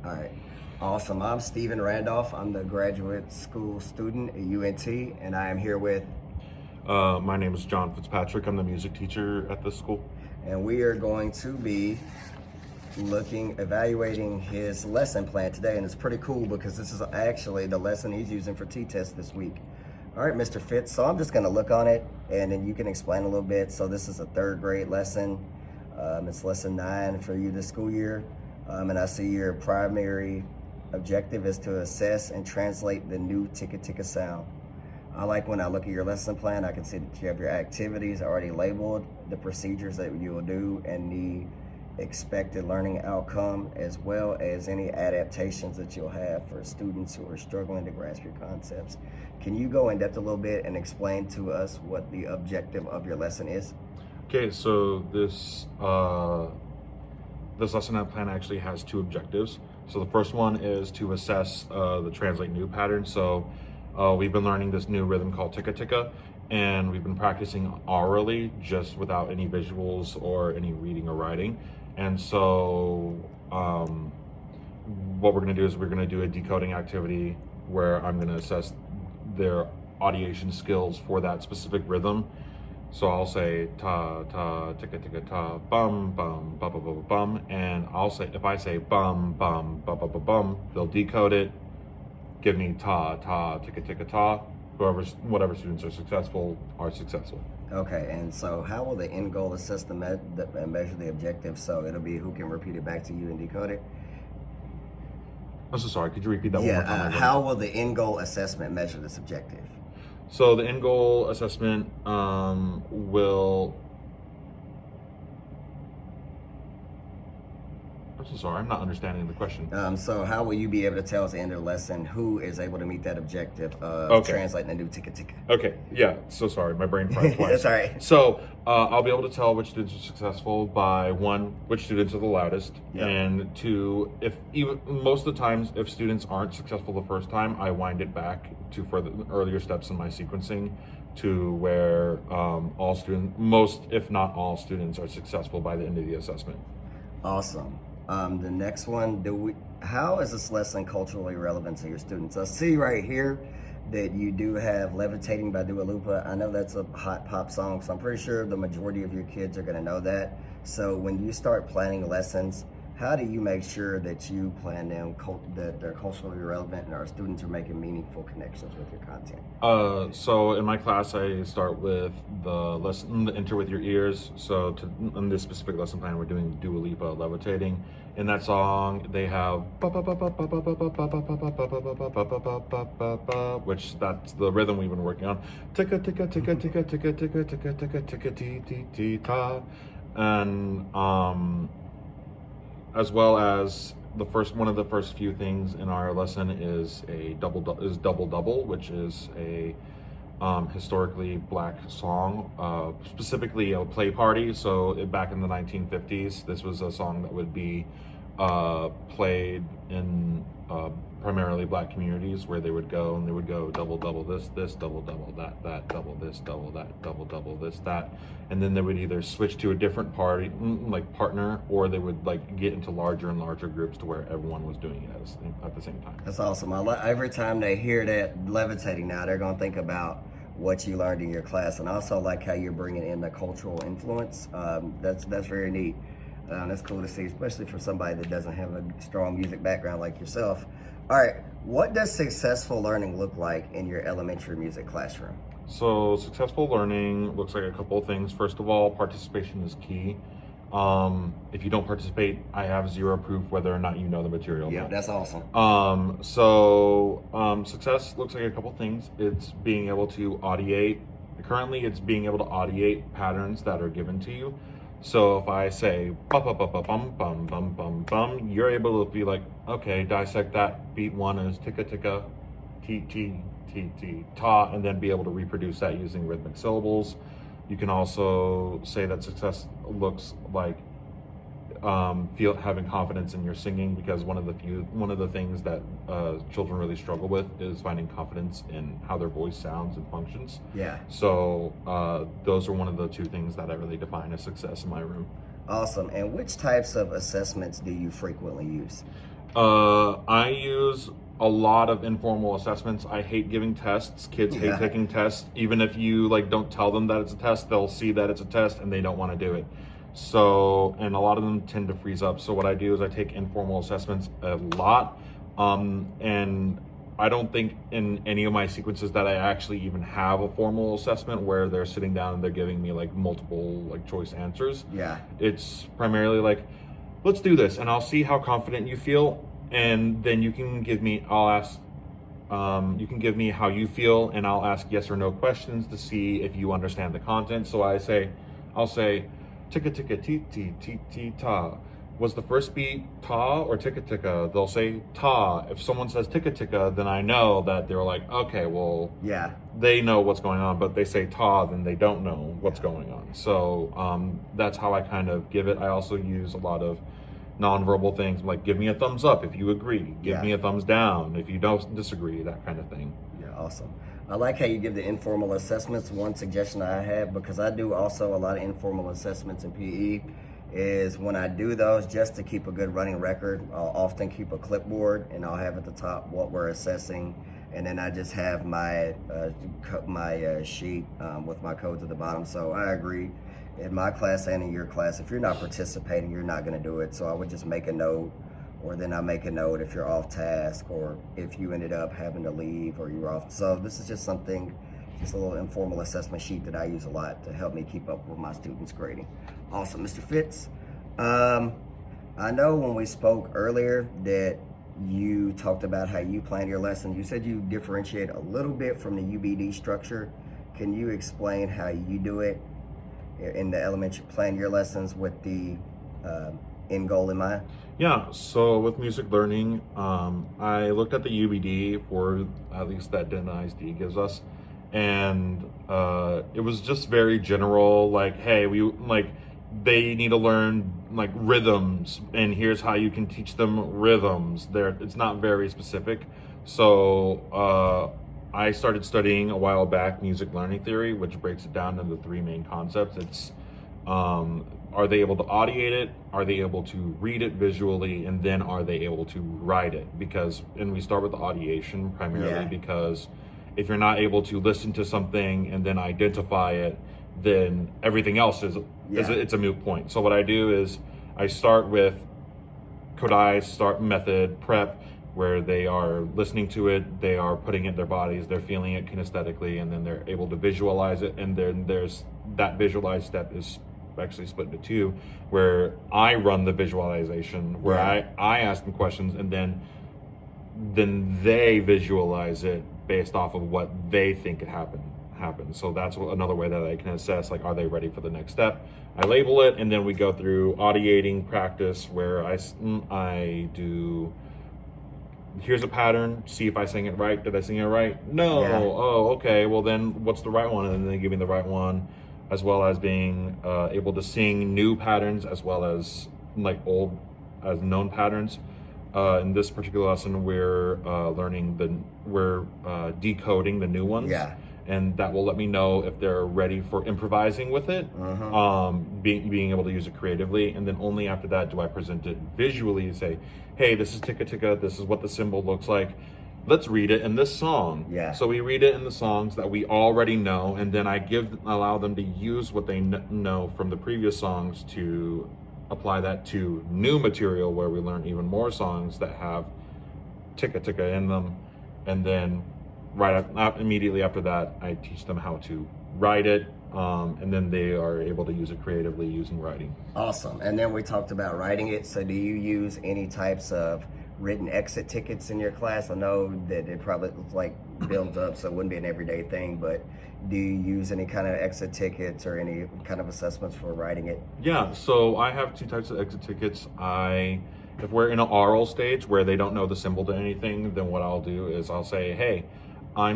All right. Awesome. I'm Stephen Randolph. I'm the graduate school student at UNT, and I am here with, My name is John Fitzpatrick. I'm the music teacher at this school. and we are going to be evaluating his lesson plan today. And it's pretty cool because this is actually the lesson he's using for T-Test this week. All right, Mr. Fitz. So I'm just going to look on it, and then you can explain a little bit. So this is a third grade lesson. It's lesson 9 for you this school year. And I see your primary objective is to assess and translate the new ticka ticka sound. I like when I look at your lesson plan, I can see that you have your activities already labeled, the procedures that you will do, and the expected learning outcome, as well as any adaptations that you'll have for students who are struggling to grasp your concepts. Can you go in depth a little bit and explain to us what the objective of your lesson is? Okay, so this lesson plan actually has 2 objectives. So the first one is to assess the translate new pattern. So we've been learning this new rhythm called ticka ticka, and we've been practicing orally just without any visuals or any reading or writing. And so what we're going to do is we're going to do a decoding activity where I'm going to assess their audiation skills for that specific rhythm. So I'll say ta ta ticka ticka ta bum bum bum bum bum bum, and I'll say, if I say bum bum bum bum bum bum, they'll decode it, give me ta ta ticka ticka ta. Whatever students are successful. Okay, and so how will the end goal assess the measure the objective? So it'll be who can repeat it back to you and decode it? I'm so sorry. Could you repeat that one more time? How will the end goal assessment measure this objective? So the end goal assessment will. I'm so sorry. I'm not understanding the question. So how will you be able to tell at the end of the lesson who is able to meet that objective of translating the new ticka ticka? Okay. Yeah. So sorry. My brain fried twice. That's all right. So I'll be able to tell which students are successful by 1, which students are the loudest, and 2, if even most of the times if students aren't successful the first time, I wind it back to further earlier steps in my sequencing to where most if not all students are successful by the end of the assessment. Awesome. The next one, how is this lesson culturally relevant to your students? I see right here that you do have Levitating by Dua Lipa. I know that's a hot pop song, so I'm pretty sure the majority of your kids are going to know that. So when you start planning lessons, how do you make sure that you plan them that they're culturally relevant and our students are making meaningful connections with your content? So in my class, I start with the lesson, Enter With Your Ears. So in this specific lesson plan, we're doing Dua Lipa, Levitating. In that song, they have which that's the rhythm we've been working on. Ticka ticka ticka ticka ticka ticka ticka ticka ticka ti ti ti ta, and as well as one of the first few things in our lesson is double double, which is a historically black song, specifically a play party. So back in the 1950s, this was a song that would be played in primarily black communities, where they would go double double this double double that double this double that double double this that, and then they would either switch to a different party partner, or they would get into larger and larger groups to where everyone was doing it at the same time. That's awesome. Every time they hear that Levitating now, they're going to think about what you learned in your class, and I also like how you're bringing in the cultural influence. That's very neat. That's cool to see, especially for somebody that doesn't have a strong music background like yourself. All right, what does successful learning look like in your elementary music classroom? So successful learning looks like a couple of things. First of all, participation is key. If you don't participate, I have 0 proof whether or not you know the material. Yeah, that's awesome. Success looks like a couple things. It's being able to audiate. Currently, it's being able to audiate patterns that are given to you. So if I say bum bum bum bum bum bum bum bum, you're able to be like, okay, dissect that. Beat 1 is ticka ticka, ti ti ti ti ta, and then be able to reproduce that using rhythmic syllables. You can also say that success looks like having confidence in your singing, because one of the things that children really struggle with is finding confidence in how their voice sounds and functions. Yeah. So those are one of the 2 things that I really define as success in my room. Awesome. And which types of assessments do you frequently use? I use a lot of informal assessments. I hate giving tests. Kids hate Yeah. taking tests. Even if you like don't tell them that it's a test, they'll see that it's a test and they don't want to do it. So, and a lot of them tend to freeze up. So what I do is I take informal assessments a lot. And I don't think in any of my sequences that I actually even have a formal assessment where they're sitting down and they're giving me like multiple like choice answers. Yeah. It's primarily like, let's do this and I'll see how confident you feel. And then you can give me how you feel and I'll ask yes or no questions to see if you understand the content. So I'll say, ticka ticka ti ti ti ti ta. Was the first beat ta or ticka ticka? They'll say ta. If someone says ticka ticka, then I know that they're like, okay, well, Yeah. they know what's going on, but they say ta, then they don't know what's going on. So that's how I kind of give it. I also use a lot of nonverbal things like give me a thumbs up if you agree, give me a thumbs down if you don't disagree, that kind of thing. Yeah, awesome. I like how you give the informal assessments. One suggestion I have, because I do also a lot of informal assessments in PE, is when I do those, just to keep a good running record, I'll often keep a clipboard and I'll have at the top what we're assessing, and then I just have my sheet with my codes at the bottom. So I agree. In my class and in your class, if you're not participating, you're not going to do it. So I would just make a note, or then I make a note if you're off task, or if you ended up having to leave, or you're off. So this is just something, just a little informal assessment sheet that I use a lot to help me keep up with my students' grading. Awesome, Mr. Fitz. I know when we spoke earlier that you talked about how you plan your lesson. You said you differentiate a little bit from the UBD structure. Can you explain how you do it in the elementary, plan your lessons with the end goal in mind? Yeah, so with music learning, I looked at the UBD, for at least that Den ISD gives us, and it was just very general, like, hey, they need to learn like rhythms, and here's how you can teach them rhythms. It's not very specific. So I started studying a while back music learning theory, which breaks it down into three main concepts. It's are they able to audiate it? Are they able to read it visually? And then are they able to write it? And we start with the audiation primarily because if you're not able to listen to something and then identify it, then everything else it's a moot point. So what I do is I start with Kodai start method prep, where they are listening to it, they are putting it in their bodies, they're feeling it kinesthetically, and then they're able to visualize it. And then there's that visualize step is actually split into two, where I run the visualization, where I ask them questions, and then they visualize it based off of what they think it happened. So that's another way that I can assess, like, are they ready for the next step? I label it, and then we go through audiating practice, where I do, here's a pattern, see if I sing it right. Did I sing it right? No. Oh, okay, well then what's the right one? And then they give me the right one, as well as being able to sing new patterns as well as like old as known patterns. In this particular lesson, we're decoding the new ones. And that will let me know if they're ready for improvising with it, being able to use it creatively. And then only after that do I present it visually and say, hey, this is ticka ticka, this is what the symbol looks like. Let's read it in this song. So we read it in the songs that we already know, and then I allow them to use what they know from the previous songs to apply that to new material, where we learn even more songs that have ticka ticka in them. And then immediately after that, I teach them how to write it, and then they are able to use it creatively using writing. Awesome. And then we talked about writing it. So do you use any types of written exit tickets in your class? I know that it probably like builds up, so it wouldn't be an everyday thing, but do you use any kind of exit tickets or any kind of assessments for writing it? Yeah, so I have two types of exit tickets. If we're in an oral stage where they don't know the symbol to anything, then what I'll do is I'll say, hey, I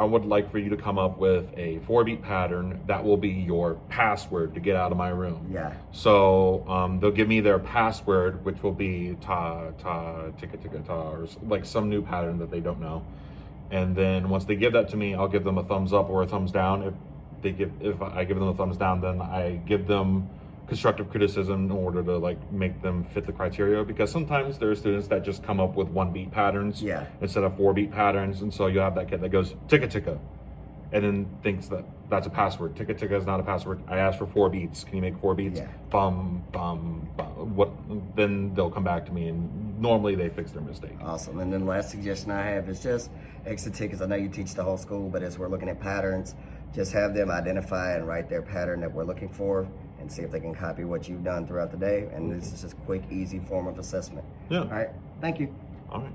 would like for you to come up with a 4-beat pattern that will be your password to get out of my room. So they'll give me their password, which will be ta ta ticka ticka ta, or like some new pattern that they don't know. And then once they give that to me, I'll give them a thumbs up or a thumbs down. If I give them a thumbs down, then I give them constructive criticism in order to like make them fit the criteria, because sometimes there are students that just come up with 1 beat patterns Yeah. instead of 4 beat patterns, and so you have that kid that goes ticka ticka and then thinks that that's a password. Ticka ticka is not a password. I asked for 4 beats. Can you make 4 beats? Yeah. Bum bum bum. What? Then they'll come back to me, and normally they fix their mistake. Awesome. And then the last suggestion I have is just exit tickets. I know you teach the whole school, but as we're looking at patterns, just have them identify and write their pattern that we're looking for and see if they can copy what you've done throughout the day. And this is just a quick, easy form of assessment. Yeah. All right. Thank you. All right.